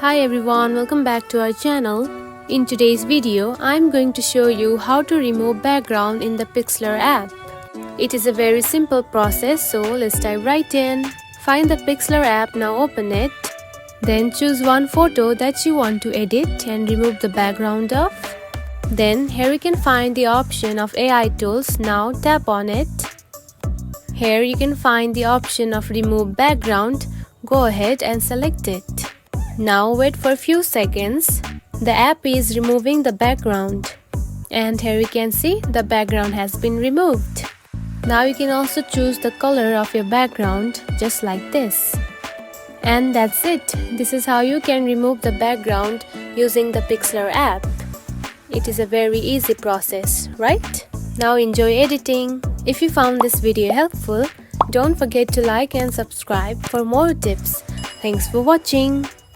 Hi everyone, welcome back to our channel. In today's video, I'm going to show you how to remove background in the Pixlr app. It is a very simple process, so let's dive right in. Find the Pixlr app, now open it. Then choose one photo that you want to edit and remove the background of. Then here you can find the option of AI tools, now tap on it. Here you can find the option of remove background, go ahead and select it. Now wait for a few seconds. The app is removing the background. And here you can see the background has been removed. Now you can also choose the color of your background just like this. And that's it. This is how you can remove the background using the Pixlr app. It is a very easy process, right? Now enjoy editing. If you found this video helpful, don't forget to like and subscribe for more tips. Thanks for watching.